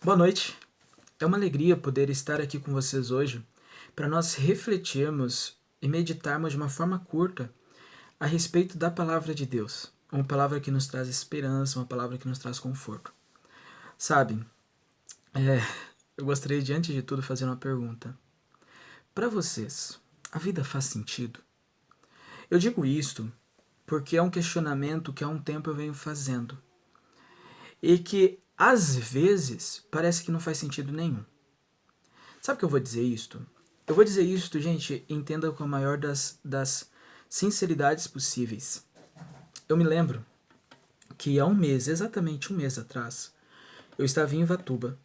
Boa noite. É uma alegria poder estar aqui com vocês hoje para nós refletirmos e meditarmos de uma forma curta a respeito da palavra de Deus. Uma palavra que nos traz esperança, uma palavra que nos traz conforto. Sabe, eu gostaria de, antes de tudo, fazer uma pergunta. Para vocês, a vida faz sentido? Eu digo isto porque é um questionamento que há um tempo eu venho fazendo e que, às vezes, parece que não faz sentido nenhum. Sabe o que eu vou dizer isto? Eu vou dizer isto, gente, entenda com a maior das sinceridades possíveis. Eu me lembro que há um mês, exatamente um mês atrás, eu estava em Ivatuba,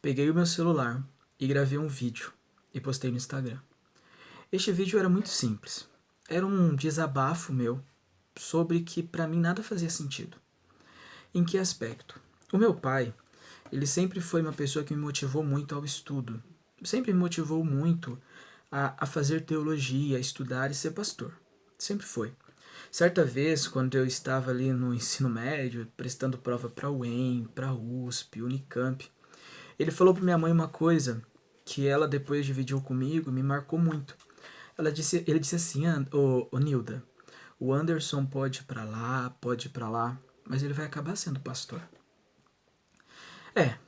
peguei o meu celular e gravei um vídeo e postei no Instagram. Este vídeo era muito simples. Era um desabafo meu sobre que para mim nada fazia sentido. Em que aspecto? O meu pai, ele sempre foi uma pessoa que me motivou muito ao estudo. Sempre me motivou muito a fazer teologia, a estudar e ser pastor. Sempre foi. Certa vez, quando eu estava ali no ensino médio, prestando prova para o UEM, para a USP, Unicamp, ele falou para minha mãe uma coisa que ela depois dividiu comigo, me marcou muito. Ele disse assim, ô Nilda, o Anderson pode ir para lá, mas ele vai acabar sendo pastor. É,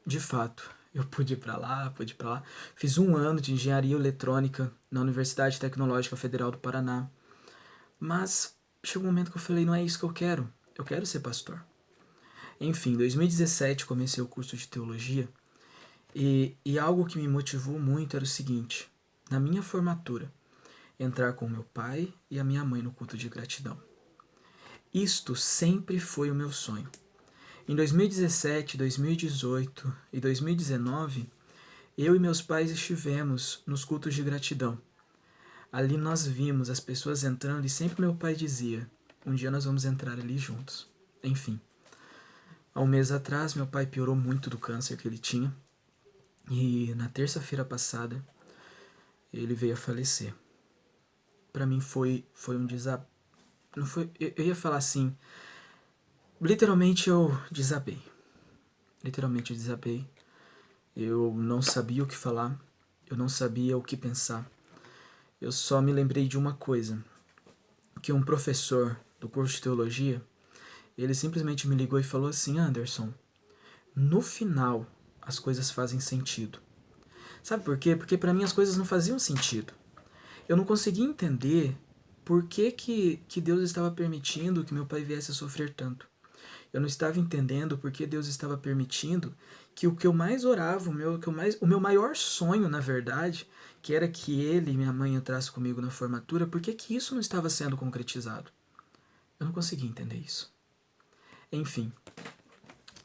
de fato, eu pude ir para lá, pude ir para lá. Fiz um ano de engenharia eletrônica na Universidade Tecnológica Federal do Paraná. Mas chegou um momento que eu falei, não é isso que eu quero. Eu quero ser pastor. Enfim, em 2017 comecei o curso de teologia e algo que me motivou muito era o seguinte: na minha formatura, entrar com meu pai e a minha mãe no culto de gratidão. Isto sempre foi o meu sonho. Em 2017, 2018 e 2019, eu e meus pais estivemos nos cultos de gratidão. Ali nós vimos as pessoas entrando e sempre meu pai dizia: um dia nós vamos entrar ali juntos. Enfim, há um mês atrás meu pai piorou muito do câncer que ele tinha e na terça-feira passada ele veio a falecer. Para mim foi um desabafo. Não foi, eu ia falar assim, literalmente eu desabei. Literalmente eu desabei. Eu não sabia o que falar, eu não sabia o que pensar. Eu só me lembrei de uma coisa, que um professor do curso de teologia, ele simplesmente me ligou e falou assim: Anderson, no final as coisas fazem sentido. Sabe por quê? Porque para mim as coisas não faziam sentido. Eu não conseguia entender por que Deus estava permitindo que meu pai viesse a sofrer tanto. Eu não estava entendendo por que Deus estava permitindo que o que eu mais orava, o meu maior sonho, na verdade, que era que ele e minha mãe entrassem comigo na formatura, por que isso não estava sendo concretizado? Eu não conseguia entender isso. Enfim,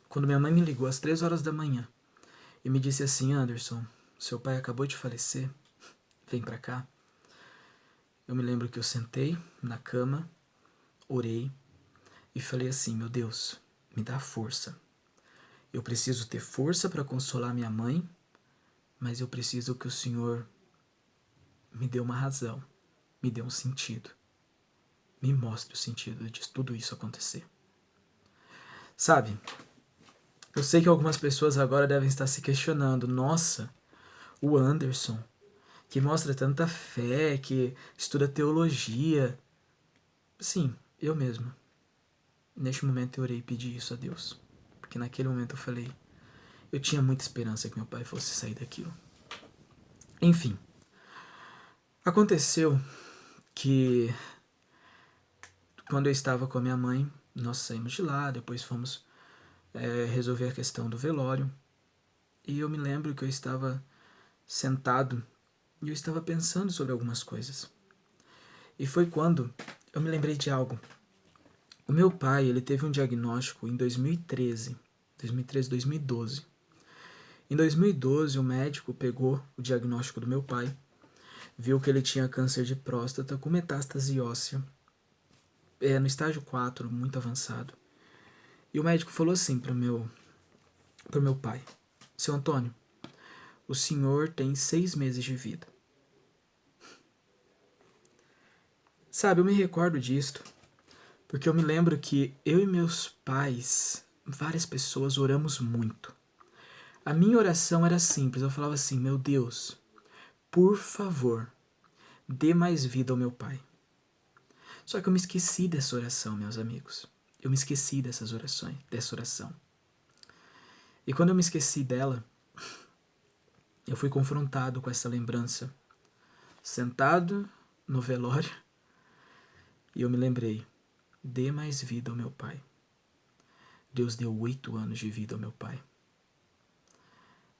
quando minha mãe me ligou às 3 horas da manhã e me disse assim: Anderson, seu pai acabou de falecer, vem pra cá. Eu me lembro que eu sentei na cama, orei e falei assim: meu Deus, me dá força. Eu preciso ter força para consolar minha mãe, mas eu preciso que o Senhor me dê uma razão, me dê um sentido. Me mostre o sentido de tudo isso acontecer. Sabe, eu sei que algumas pessoas agora devem estar se questionando: nossa, o Anderson, que mostra tanta fé, que estuda teologia. Sim, eu mesmo. Neste momento eu orei e pedi isso a Deus. Porque naquele momento eu falei, eu tinha muita esperança que meu pai fosse sair daquilo. Enfim, aconteceu que quando eu estava com a minha mãe, nós saímos de lá, depois fomos resolver a questão do velório. E eu me lembro que eu estava sentado e eu estava pensando sobre algumas coisas. E foi quando eu me lembrei de algo. O meu pai, ele teve um diagnóstico em 2013, 2012. Em 2012, o médico pegou o diagnóstico do meu pai, viu que ele tinha câncer de próstata com metástase óssea, no estágio 4, muito avançado. E o médico falou assim pro meu pai: seu Antônio, o senhor tem 6 meses de vida. Sabe, eu me recordo disto, porque eu me lembro que eu e meus pais, várias pessoas oramos muito. A minha oração era simples, eu falava assim, meu Deus, por favor, dê mais vida ao meu pai. Só que eu me esqueci dessa oração, meus amigos. Eu me esqueci dessa oração. E quando eu me esqueci dela, eu fui confrontado com essa lembrança, sentado no velório, e eu me lembrei, dê mais vida ao meu pai. Deus deu 8 anos de vida ao meu pai.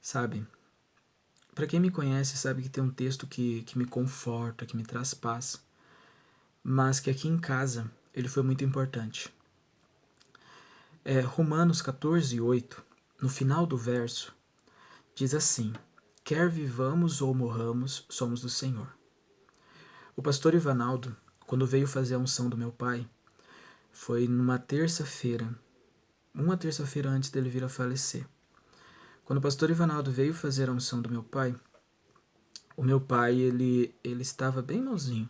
Sabe, para quem me conhece sabe que tem um texto que me conforta, que me traz paz, mas que aqui em casa ele foi muito importante. Romanos 14:8, no final do verso, diz assim, quer vivamos ou morramos, somos do Senhor. O pastor Ivanaldo, quando veio fazer a unção do meu pai, foi numa terça-feira, uma terça-feira antes dele vir a falecer. Quando o pastor Ivanaldo veio fazer a unção do meu pai, o meu pai, ele estava bem malzinho.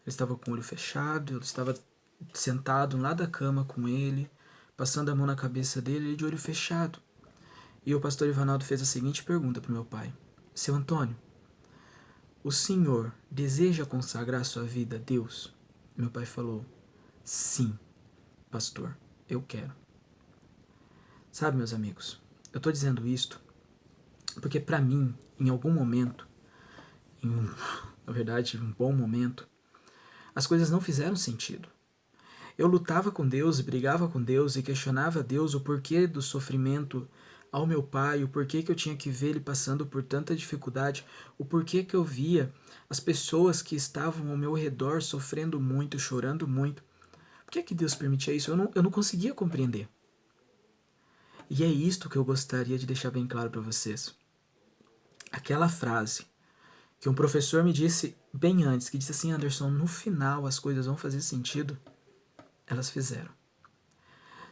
Ele estava com o olho fechado, eu estava sentado lá da cama com ele, passando a mão na cabeça dele, ele de olho fechado. E o pastor Ivanaldo fez a seguinte pergunta para o meu pai. Seu Antônio, o senhor deseja consagrar sua vida a Deus? Meu pai falou, sim, pastor, eu quero. Sabe, meus amigos, eu estou dizendo isto porque para mim, em algum momento, na verdade, um bom momento, as coisas não fizeram sentido. Eu lutava com Deus e brigava com Deus e questionava a Deus o porquê do sofrimento ao meu pai, o porquê que eu tinha que ver ele passando por tanta dificuldade, o porquê que eu via as pessoas que estavam ao meu redor sofrendo muito, chorando muito. Por que Deus permitia isso? Eu não conseguia compreender. E é isto que eu gostaria de deixar bem claro para vocês. Aquela frase que um professor me disse bem antes, que disse assim, Anderson, no final as coisas vão fazer sentido, elas fizeram.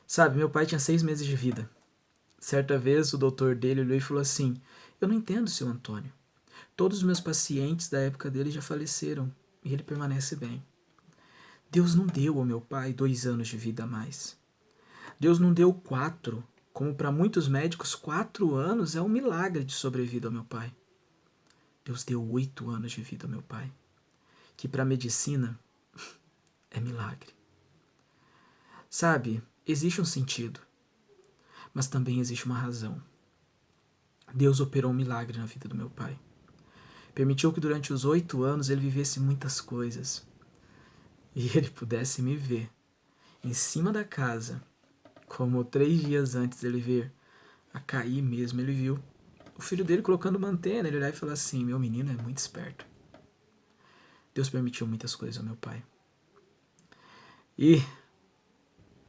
Sabe, meu pai tinha 6 meses de vida. Certa vez o doutor dele olhou e falou assim, eu não entendo, seu Antônio. Todos os meus pacientes da época dele já faleceram e ele permanece bem. Deus não deu ao meu pai 2 anos de vida a mais. Deus não deu 4, como para muitos médicos 4 anos é um milagre de sobrevida ao meu pai. Deus deu 8 anos de vida ao meu pai, que para a medicina é milagre. Sabe, existe um sentido, mas também existe uma razão. Deus operou um milagre na vida do meu pai. Permitiu que durante os 8 anos ele vivesse muitas coisas e ele pudesse me ver em cima da casa, como 3 dias antes dele vir a cair mesmo, ele viu o filho dele colocando uma antena, ele olhar e falar assim, meu menino é muito esperto. Deus permitiu muitas coisas ao meu pai. E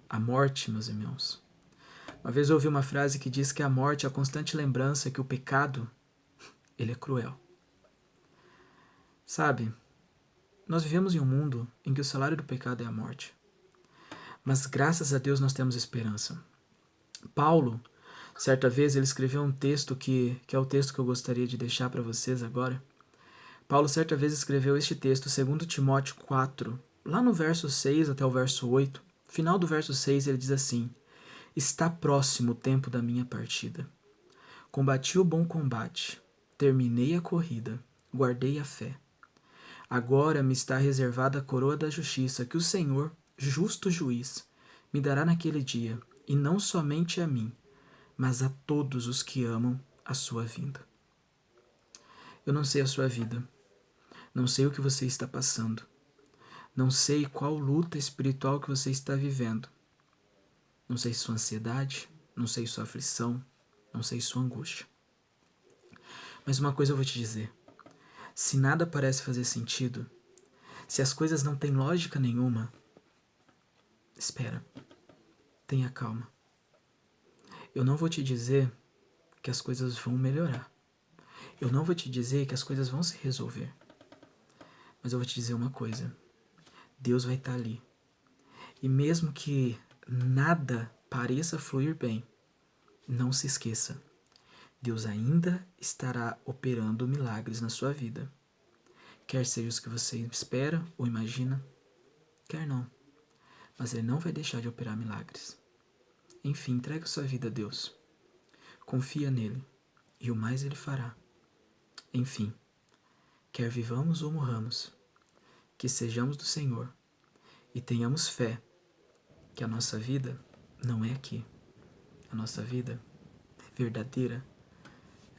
a morte, meus irmãos. Uma vez eu ouvi uma frase que diz que a morte é a constante lembrança que o pecado, ele é cruel. Sabe, nós vivemos em um mundo em que o salário do pecado é a morte. Mas graças a Deus nós temos esperança. Paulo, certa vez, ele escreveu um texto que é o texto que eu gostaria de deixar para vocês agora. Paulo, certa vez, escreveu este texto, 2 Timóteo 4, lá no verso 6 até o verso 8. Final do verso 6, ele diz assim, está próximo o tempo da minha partida. Combati o bom combate, terminei a corrida, guardei a fé. Agora me está reservada a coroa da justiça que o Senhor, justo juiz, me dará naquele dia, e não somente a mim, mas a todos os que amam a sua vinda. Eu não sei a sua vida, não sei o que você está passando, não sei qual luta espiritual que você está vivendo, não sei sua ansiedade, não sei sua aflição, não sei sua angústia. Mas uma coisa eu vou te dizer, se nada parece fazer sentido, se as coisas não têm lógica nenhuma, espera, tenha calma. Eu não vou te dizer que as coisas vão melhorar. Eu não vou te dizer que as coisas vão se resolver. Mas eu vou te dizer uma coisa. Deus vai estar ali. E mesmo que nada pareça fluir bem, não se esqueça. Deus ainda estará operando milagres na sua vida. Quer seja os que você espera ou imagina, quer não. Mas Ele não vai deixar de operar milagres. Enfim, entregue sua vida a Deus. Confia nele. e o mais Ele fará. Enfim, quer vivamos ou morramos, que sejamos do Senhor e tenhamos fé que a nossa vida não é aqui. A nossa vida verdadeira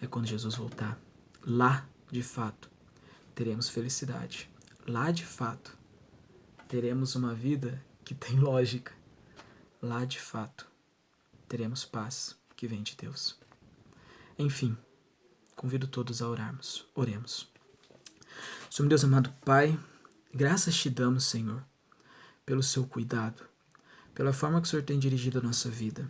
é quando Jesus voltar. Lá, de fato, teremos felicidade. Lá, de fato, teremos uma vida que tem lógica. Lá, de fato, teremos paz que vem de Deus. Enfim, convido todos a orarmos. Oremos. Senhor Deus amado Pai, graças te damos, Senhor, pelo seu cuidado, pela forma que o Senhor tem dirigido a nossa vida.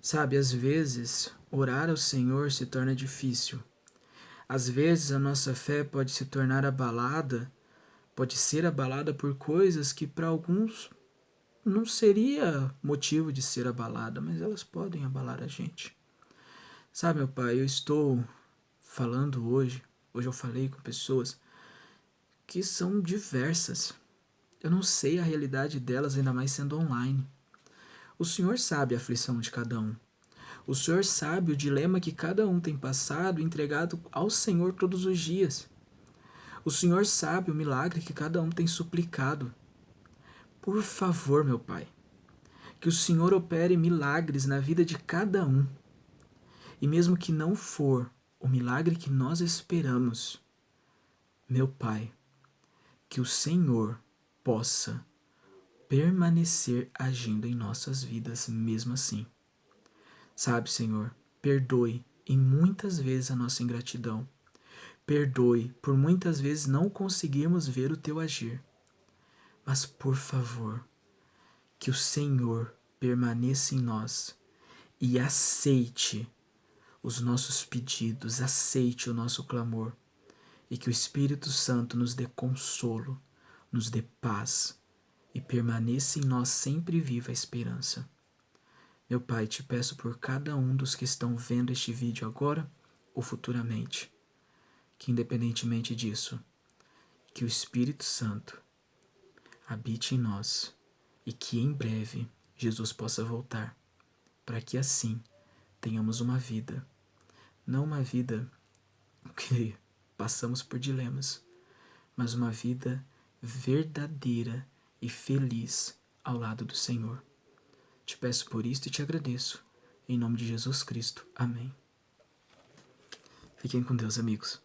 Sabe, às vezes, orar ao Senhor se torna difícil. Às vezes, a nossa fé pode se tornar abalada, pode ser abalada por coisas que para alguns não seria motivo de ser abalada, mas elas podem abalar a gente. Sabe, meu Pai, eu estou falando hoje eu falei com pessoas que são diversas. Eu não sei a realidade delas, ainda mais sendo online. O Senhor sabe a aflição de cada um. O Senhor sabe o dilema que cada um tem passado e entregado ao Senhor todos os dias. O Senhor sabe o milagre que cada um tem suplicado. Por favor, meu Pai, que o Senhor opere milagres na vida de cada um. E mesmo que não for o milagre que nós esperamos, meu Pai, que o Senhor possa permanecer agindo em nossas vidas mesmo assim. Sabe, Senhor, perdoe em muitas vezes a nossa ingratidão. Perdoe por muitas vezes não conseguirmos ver o teu agir. Mas, por favor, que o Senhor permaneça em nós e aceite os nossos pedidos, aceite o nosso clamor e que o Espírito Santo nos dê consolo, nos dê paz e permaneça em nós sempre viva a esperança. Meu Pai, te peço por cada um dos que estão vendo este vídeo agora ou futuramente, que independentemente disso, que o Espírito Santo habite em nós e que em breve Jesus possa voltar, para que assim tenhamos uma vida, não uma vida que passamos por dilemas, mas uma vida verdadeira e feliz ao lado do Senhor. Te peço por isto e te agradeço. Em nome de Jesus Cristo. Amém. Fiquem com Deus, amigos.